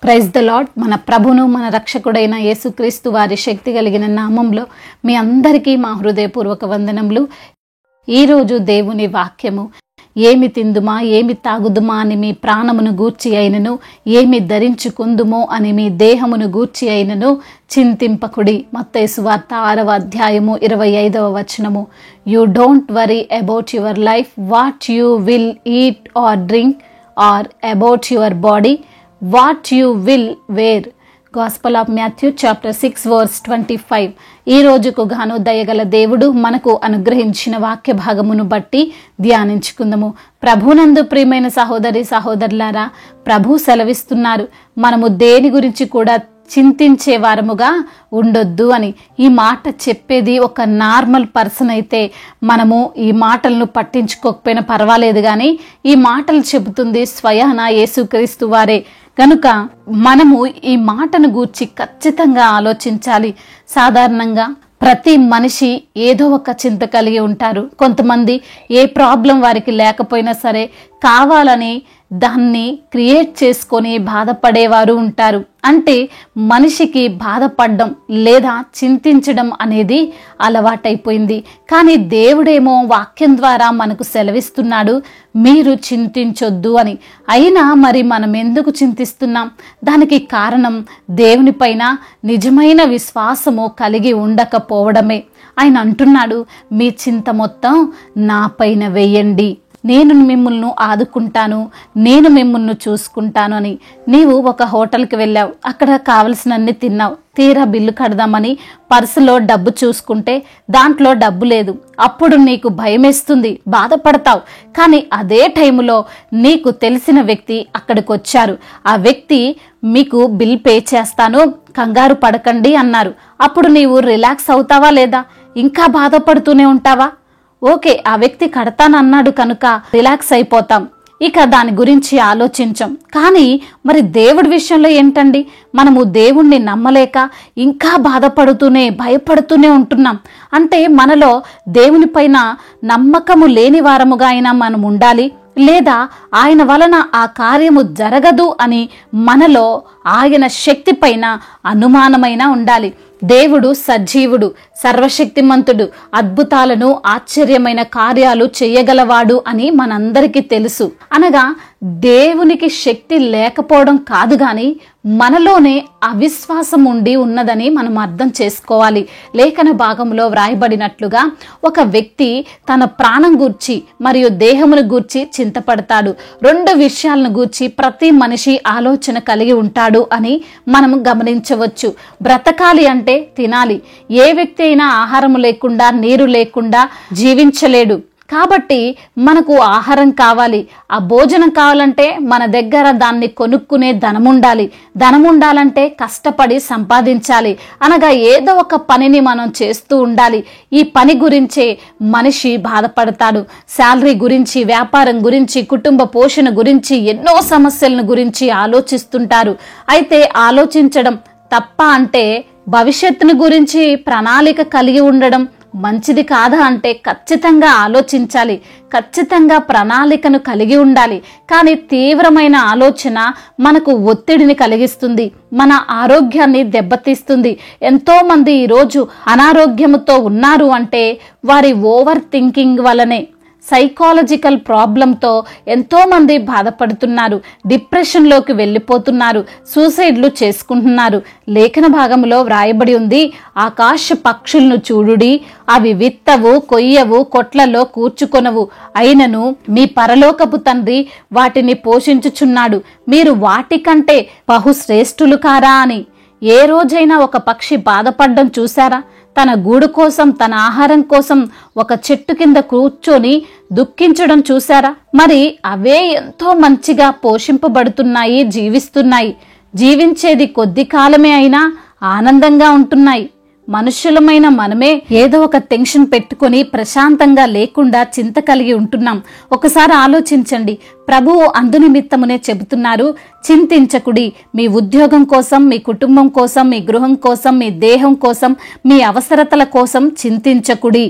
Praise the lord. మన ప్రభును మన రక్షకుడైన యేసుక్రీస్తు వారి శక్తి కలిగిన నామంలో మీ అందరికీ మా హృదయపూర్వక వందనములు. ఈరోజు దేవుని వాక్యము, ఏమి తిందుమా ఏమి తాగుదుమా అని మీ ప్రాణమును గూర్చి అయినను, ఏమి ధరించుకుందుమో అని మీ దేహమును గూర్చి అయినను చింతింపకుడి. మత్తయి సువార్త 6వ అధ్యాయము 25వ వచనము. You don't worry about your life, what you will eat or drink, or about your body what you will wear. Gospel of Matthew chapter 6 verse 25. ఈ రోజుకు గాను దయగల దేవుడు మనకు అనుగ్రహించిన వాక్య భాగమును బట్టి ధ్యానించుకుందాము. ప్రభునందు ప్రియమైన సహోదరి సహోదరులారా, ప్రభు సెలవిస్తున్నారు, మనము దేని గురించి కూడా చింతించే వారముగా ఉండొద్దు అని. ఈ మాట చెప్పేది ఒక నార్మల్ పర్సన్ అయితే మనము ఈ మాటలను పట్టించుకోకపోయినా పర్వాలేదు, కానీ ఈ మాటలు చెబుతుంది స్వయాన యేసుక్రీస్తు వారే. కనుక మనము ఈ మాటను గూర్చి ఖచ్చితంగా ఆలోచించాలి. సాధారణంగా ప్రతి మనిషి ఏదో ఒక చింత కలిగి ఉంటారు. కొంతమంది ఏ ప్రాబ్లం వారికి లేకపోయినా సరే కావాలని దాన్ని క్రియేట్ చేసుకొని బాధపడేవారు ఉంటారు. అంటే మనిషికి బాధపడడం లేదా చింతించడం అనేది అలవాటైపోయింది. కానీ దేవుడేమో వాక్యం ద్వారా మనకు సెలవిస్తున్నాడు, మీరు చింతించొద్దు అని. అయినా మరి మనం ఎందుకు చింతిస్తున్నాం? దానికి కారణం దేవునిపైన నిజమైన విశ్వాసము కలిగి ఉండకపోవడమే. ఆయన అంటున్నాడు, మీ చింత మొత్తం నా పైన వేయండి, నేను మిమ్మల్ని ఆదుకుంటాను, నేను మిమ్మల్ని చూసుకుంటాను అని. నీవు ఒక హోటల్కి వెళ్ళావు, అక్కడ కావలసినన్ని తిన్నావు, తీరా బిల్లు కడదామని పర్సులో డబ్బు చూసుకుంటే దాంట్లో డబ్బు లేదు. అప్పుడు నీకు భయమేస్తుంది, బాధపడతావు. కానీ అదే టైములో నీకు తెలిసిన వ్యక్తి అక్కడికి వచ్చారు. ఆ వ్యక్తి మీకు బిల్ పే చేస్తాను, కంగారు పడకండి అన్నారు. అప్పుడు నీవు రిలాక్స్ అవుతావా లేదా? ఇంకా బాధపడుతూనే ఉంటావా? ఓకే, ఆ వ్యక్తి కడతానన్నాడు కనుక రిలాక్స్ అయిపోతాం, ఇక దాని గురించి ఆలోచించం. కానీ మరి దేవుడి విషయంలో ఏంటండి? మనము దేవుణ్ణి నమ్మలేక ఇంకా బాధపడుతూనే భయపడుతూనే ఉంటున్నాం. అంటే మనలో దేవుని పైన నమ్మకము లేని వారముగా అయినా మనం ఉండాలి, లేదా ఆయన వలన ఆ కార్యము జరగదు అని మనలో ఆయన శక్తి పైన అనుమానమైనా ఉండాలి. దేవుడు సజీవుడు, సర్వశక్తిమంతుడు, అద్భుతాలను ఆశ్చర్యమైన కార్యాలు చేయగలవాడు అని మనందరికీ తెలుసు. అనగా దేవునికి శక్తి లేకపోవడం కాదు, కానీ మనలోనే అవిశ్వాసం ఉండి ఉన్నదని మనం అర్థం చేసుకోవాలి. లేఖన భాగంలో వ్రాయబడినట్లుగా ఒక వ్యక్తి తన ప్రాణం గూర్చి మరియు దేహమును గూర్చి చింతపడతాడు. రెండు విషయాలను గూర్చి ప్రతి మనిషి ఆలోచన కలిగి ఉంటాడు అని మనం గమనించవచ్చు. బ్రతకాలి అంటే తినాలి. ఏ వ్యక్తి అయినా ఆహారం లేకుండా నీరు లేకుండా జీవించలేడు. కాబట్టి మనకు ఆహారం కావాలి. ఆ భోజనం కావాలంటే మన దగ్గర దాన్ని కొనుక్కునే ధనం ఉండాలి. ధనం ఉండాలంటే కష్టపడి సంపాదించాలి. అనగా ఏదో ఒక పనిని మనం చేస్తూ ఉండాలి. ఈ పని గురించే మనిషి బాధపడతాడు. శాలరీ గురించి, వ్యాపారం గురించి, కుటుంబ పోషణ గురించి, ఎన్నో సమస్యలను గురించి ఆలోచిస్తుంటారు. అయితే ఆలోచించడం తప్ప అంటే భవిష్యత్తును గురించి ప్రణాళిక కలిగి ఉండడం మంచిది కాదా అంటే ఖచ్చితంగా ఆలోచించాలి, ఖచ్చితంగా ప్రణాళికను కలిగి ఉండాలి. కానీ తీవ్రమైన ఆలోచన మనకు ఒత్తిడిని కలిగిస్తుంది, మన ఆరోగ్యాన్ని దెబ్బతీస్తుంది. ఎంతో మంది ఈరోజు అనారోగ్యముతో ఉన్నారు అంటే వారి ఓవర్ థింకింగ్ వలనే, సైకాలజికల్ ప్రాబ్లంతో ఎంతో మంది బాధపడుతున్నారు, డిప్రెషన్లోకి వెళ్ళిపోతున్నారు, సూసైడ్లు చేసుకుంటున్నారు. లేఖన భాగంలో వ్రాయబడి ఉంది, ఆకాశ పక్షులను చూడుడి, అవి విత్తవు, కొయ్యవు, కొట్లలో కూర్చుకొనవు, అయినను మీ పరలోకపు తండ్రి వాటిని పోషించుచున్నాడు, మీరు వాటికంటే బహుశ్రేష్ఠులు కారా అని. ఏ రోజైనా ఒక పక్షి బాధపడడం చూసారా? తన గూడు కోసం, తన ఆహారం కోసం ఒక చెట్టు కింద కూర్చొని దుఃఖించడం చూసారా? మరి అవే ఎంతో మంచిగా పోషింపబడుతున్నాయి, జీవిస్తున్నాయి. జీవించేది కొద్ది కాలమే అయినా ఆనందంగా ఉంటున్నాయి. మనుషులమైన మనమే ఏదో ఒక టెన్షన్ పెట్టుకొని ప్రశాంతంగా లేకుండా చింత కలిగి ఉంటున్నాం. ఒకసారి ఆలోచించండి. ప్రభువు అందునిమిత్తమునే చెబుతున్నారు, చింతించకుడి. మీ ఉద్యోగం కోసం, మీ కుటుంబం కోసం, మీ గృహం కోసం, మీ దేహం కోసం, మీ అవసరతల కోసం చింతించకుడి.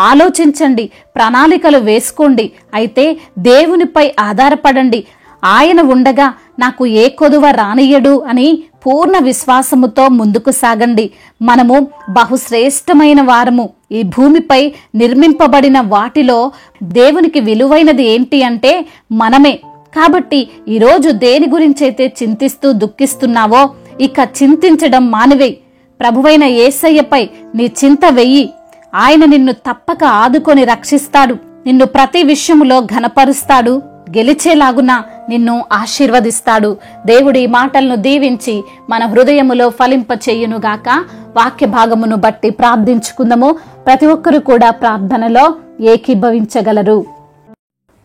ఆలోచించండి, ప్రణాళికలు వేసుకోండి. అయితే దేవునిపై ఆధారపడండి. ఆయన ఉండగా నాకు ఏ కొదువ రానియడు అని పూర్ణ విశ్వాసముతో ముందుకు సాగండి. మనము బహుశ్రేష్టమైన వారము. ఈ భూమిపై నిర్మింపబడిన వాటిలో దేవునికి విలువైనది ఏంటి అంటే మనమే. కాబట్టి ఈరోజు దేని గురించైతే చింతిస్తూ దుఃఖిస్తున్నావో ఇక చింతించడం మానివేయి. ప్రభువైన యేసయ్యపై నీ చింత వెయ్యి. ఆయన నిన్ను తప్పక ఆదుకొని రక్షిస్తాడు. నిన్ను ప్రతి విషయములో ఘనపరుస్తాడు. గెలిచేలాగున నిన్ను ఆశీర్వదిస్తాడు. దేవుడి మాటలను దీవించి మన హృదయములో ఫలింప చేయునుగాక. వాక్య భాగమును బట్టి ప్రార్థించుకుందాము. ప్రతి ఒక్కరూ కూడా ప్రార్థనలో ఏకీభవించగలరు.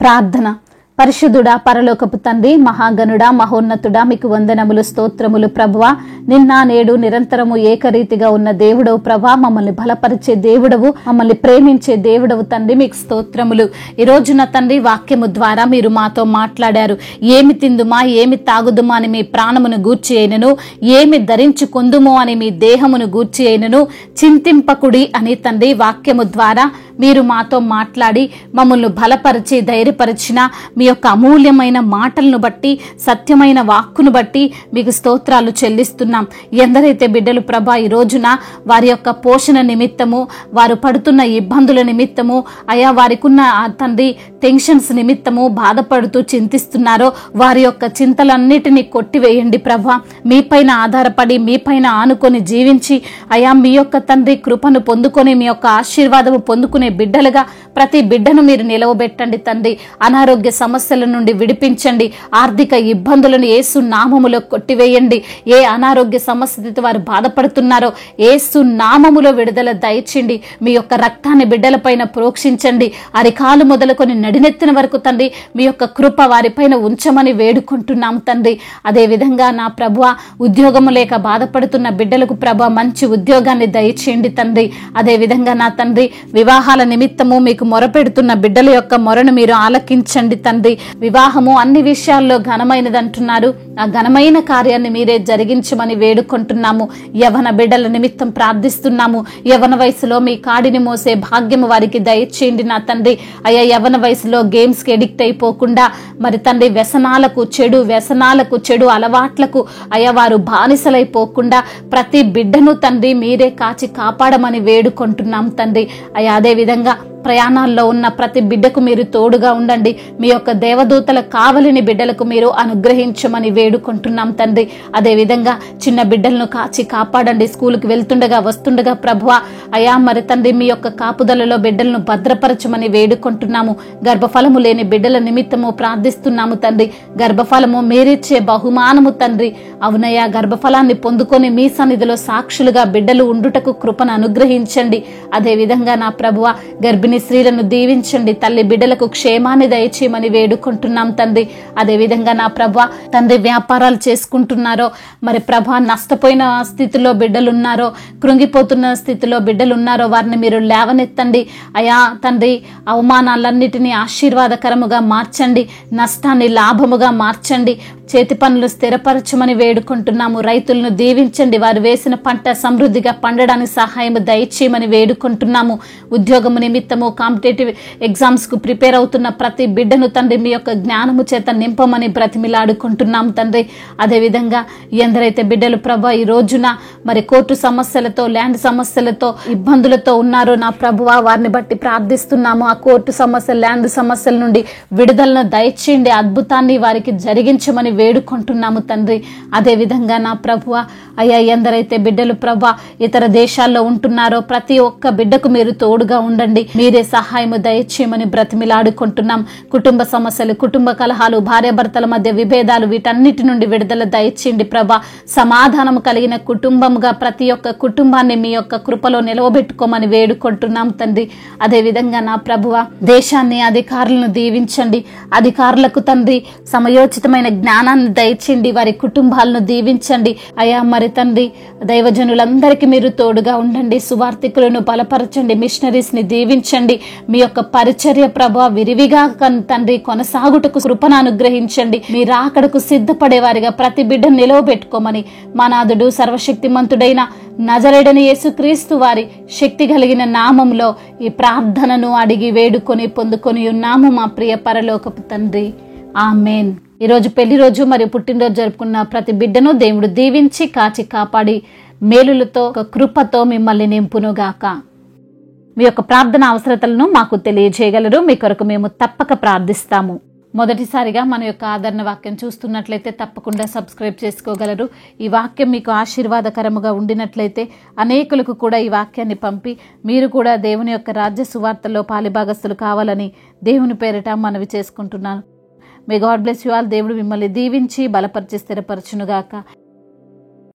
ప్రార్థన. పరిశుద్ధుడా, పరలోకపు తండ్రి, మహాగణుడా, మహోన్నతుడా, మీకు వందనములు, స్తోత్రములు ప్రభువా. నిన్న నేడు నిరంతరము ఏకరీతిగా ఉన్న దేవుడవు ప్రభా, మమ్మల్ని బలపరిచే దేవుడవు, మమ్మల్ని ప్రేమించే దేవుడవు తండ్రి, మీకు స్తోత్రములు. ఈ రోజున తండ్రి వాక్యము ద్వారా మీరు మాతో మాట్లాడారు. ఏమి తిందుమా, ఏమి తాగుదుమా అని మీ ప్రాణమును గూర్చి అయినను, ఏమి ధరించుకొందుమో అని మీ దేహమును గూర్చి అయినను చింతింపకుడి అని తండ్రి వాక్యము ద్వారా మీరు మాతో మాట్లాడి మమ్మల్ని బలపరిచి ధైర్యపరిచిన మీ యొక్క అమూల్యమైన మాటలను బట్టి, సత్యమైన వాక్కును బట్టి మీకు స్తోత్రాలు చెల్లిస్తున్నాం. ఎందరైతే బిడ్డలు ప్రభా ఈ రోజున వారి యొక్క పోషణ నిమిత్తము, వారు పడుతున్న ఇబ్బందుల నిమిత్తము, అయా వారికున్న తండ్రి టెన్షన్స్ నిమిత్తము బాధపడుతూ చింతిస్తున్నారో వారి యొక్క చింతలన్నిటినీ కొట్టివేయండి ప్రభా. మీపైన ఆధారపడి మీపైన ఆనుకొని జీవించి అయా మీ యొక్క తండ్రి కృపను పొందుకొని మీ యొక్క ఆశీర్వాదము పొందుకునే బిడ్డలుగా ప్రతి బిడ్డను మీరు నిలవబెట్టండి తండ్రి. అనారోగ్య సమస్యల నుండి విడిపించండి. ఆర్థిక ఇబ్బందులను యేసు నామములో కొట్టివేయండి. ఏ అనారోగ్య సమస్యతో వారు బాధపడుతున్నారో యేసు నామములో విడుదల దయచేయండి. మీ యొక్క రక్తాన్ని బిడ్డలపైన ప్రోక్షించండి. అరికాలు మొదలుకొని నడినెత్తిన వరకు తండ్రి మీ యొక్క కృప వారిపైన ఉంచమని వేడుకుంటున్నాము తండ్రి. అదే విధంగా నా ప్రభువా, ఉద్యోగము లేక బాధపడుతున్న బిడ్డలకు ప్రభా మంచి ఉద్యోగాన్ని దయచేయండి తండ్రి. అదే విధంగా నా తండ్రి వివాహాల నిమిత్తము మీకు మొరపెడుతున్న బిడ్డల యొక్క మొరను మీరు ఆలకించండి తండ్రి. వివాహము అన్ని విషయాల్లో ఘనమైనది అంటున్నారు. ఆ ఘనమైన కార్యాన్ని మీరే జరిగించమని వేడుకుంటున్నాము. యవన బిడ్డల నిమిత్తం ప్రార్థిస్తున్నాము. యవన వయసులో మీ కాడిని మోసే భాగ్యము వారికి దయచేయండి నా తండ్రి. అయ్యా యవన వయసులో గేమ్స్ కి ఎడిక్ట్ అయిపోకుండా మరి తండ్రి వ్యసనాలకు చెడు అలవాట్లకు అయ్యా వారు బానిసలైపోకుండా ప్రతి బిడ్డను తండ్రి మీరే కాచి కాపాడమని వేడుకుంటున్నాం తండ్రి. అయ్యా అదే విధంగా ప్రయాణాల్లో ఉన్న ప్రతి బిడ్డకు మీరు తోడుగా ఉండండి. మీ యొక్క దేవదూతల కావలిని బిడ్డలకు మీరు అనుగ్రహించమని వేడుకుంటున్నాం తండ్రి. అదే విధంగా చిన్న బిడ్డలను కాచి కాపాడండి. స్కూల్కి వెళ్తుండగా వస్తుండగా ప్రభువా అయా మరి తండ్రి మీ యొక్క కాపుదలలో బిడ్డలను భద్రపరచమని వేడుకుంటున్నాము. గర్భఫలము లేని బిడ్డల నిమిత్తము ప్రార్థిస్తున్నాము తండ్రి. గర్భఫలము మీరిచ్చే బహుమానము తండ్రి. అవునయ్యా, గర్భఫలాన్ని పొందుకొని మీ సన్నిధిలో సాక్షులుగా బిడ్డలు ఉండుటకు కృపను అనుగ్రహించండి. అదే విధంగా నా ప్రభువా గర్భిణీ స్త్రీలను దీవించండి. తల్లి బిడ్డలకు క్షేమాన్ని దయచేయమని వేడుకుంటున్నాం తండ్రి. అదే విధంగా నా ప్రభా తండ్రి వ్యాపారాలు చేసుకుంటున్నారో మరి ప్రభా నష్టపోయిన స్థితిలో బిడ్డలున్నారో, కృంగిపోతున్న స్థితిలో బిడ్డలున్నారో వారిని మీరు లేవనెత్తండి. అయా తండ్రి అవమానాలన్నిటినీ ఆశీర్వాదకరముగా మార్చండి. నష్టాన్ని లాభముగా మార్చండి. చేతి పనులు స్థిరపరచమని వేడుకుంటున్నాము. రైతులను దీవించండి. వారు వేసిన పంట సమృద్ధిగా పండడానికి సహాయం దయచేయమని వేడుకుంటున్నాము. ఉద్యోగము నిమిత్తము కాంపిటేటివ్ ఎగ్జామ్స్ కు ప్రిపేర్ అవుతున్న ప్రతి బిడ్డను తండ్రి మీ యొక్క జ్ఞానము చేత నింపమని బ్రతిమిలాడుకుంటున్నాం తండ్రి. అదేవిధంగా ఎందరైతే బిడ్డలు ప్రభా ఈ రోజున మరి కోర్టు సమస్యలతో, ల్యాండ్ సమస్యలతో, ఇబ్బందులతో ఉన్నారో నా ప్రభువా వారిని బట్టి ప్రార్థిస్తున్నాము. ఆ కోర్టు సమస్య, ల్యాండ్ సమస్యల నుండి విడుదలను దయచేయండి. అద్భుతాన్ని వారికి జరిగించమని వేడుకుంటున్నాము తండ్రి. అదే విధంగా నా ప్రభువా అయ్యా ఎందరైతే బిడ్డలు ప్రభా ఇతర దేశాల్లో ఉంటున్నారో ప్రతి ఒక్క బిడ్డకు మీరు తోడుగా ఉండండి. మీరే సహాయము దయచేయమని బ్రతిమిలాడుకుంటున్నాం. కుటుంబ సమస్యలు, కుటుంబ కలహాలు, భార్యాభర్తల మధ్య విభేదాలు వీటన్నిటి నుండి విడుదల దయచేయండి ప్రభా. సమాధానము కలిగిన కుటుంబముగా ప్రతి ఒక్క కుటుంబాన్ని మీ యొక్క కృపలో నిలవబెట్టుకోమని వేడుకుంటున్నాం తండ్రి. అదే విధంగా నా ప్రభువా దేశాన్ని, అధికారులను దీవించండి. అధికారులకు తండ్రి సమయోచితమైన జ్ఞానాన్ని దయచేయండి. వారి కుటుంబాలను దీవించండి. అయా మరి తండ్రి దైవజనులందరికీ మీరు తోడుగా ఉండండి. సువార్థికులను బలపరచండి. మిషనరీస్ ని దీవించండి. మీ యొక్క పరిచర్య ప్రభా విరివిగా తండ్రి కొనసాగుటకు కృపను అనుగ్రహించండి. మీ రాకడకు సిద్ధపడే వారిగా ప్రతి బిడ్డను నిలవబెట్టుకోమని మా నాథుడు సర్వశక్తిమంతుడైన నజరేయుడైన యేసుక్రీస్తు వారి శక్తి కలిగిన నామంలో ఈ ప్రార్థనను అడిగి వేడుకొని పొందుకొని ఉన్నాము మా ప్రియ పరలోకపు తండ్రి. ఆమేన్. ఈరోజు పెళ్లి రోజు మరియు పుట్టినరోజు జరుపుకున్న ప్రతి బిడ్డను దేవుడు దీవించి కాచి కాపాడి మేలులతో ఒక కృపతో మిమ్మల్ని నింపునుగాక. మీ యొక్క ప్రార్థన అవసరతలను మాకు తెలియజేయగలరు. మీ కొరకు మేము తప్పక ప్రార్థిస్తాము. మొదటిసారిగా మన యొక్క ఆదరణ వాక్యం చూస్తున్నట్లయితే తప్పకుండా సబ్స్క్రైబ్ చేసుకోగలరు. ఈ వాక్యం మీకు ఆశీర్వాదకరముగా ఉండినట్లయితే అనేకులకు కూడా ఈ వాక్యాన్ని పంపి మీరు కూడా దేవుని యొక్క రాజ్య సువార్తలో పాలిభాగస్తులు కావాలని దేవుని పేరిట మనవి చేసుకుంటున్నాను. May God bless you all. దేవుడు మిమ్మల్ని దీవించి బలపరిచి స్థిరపరచునుగాక.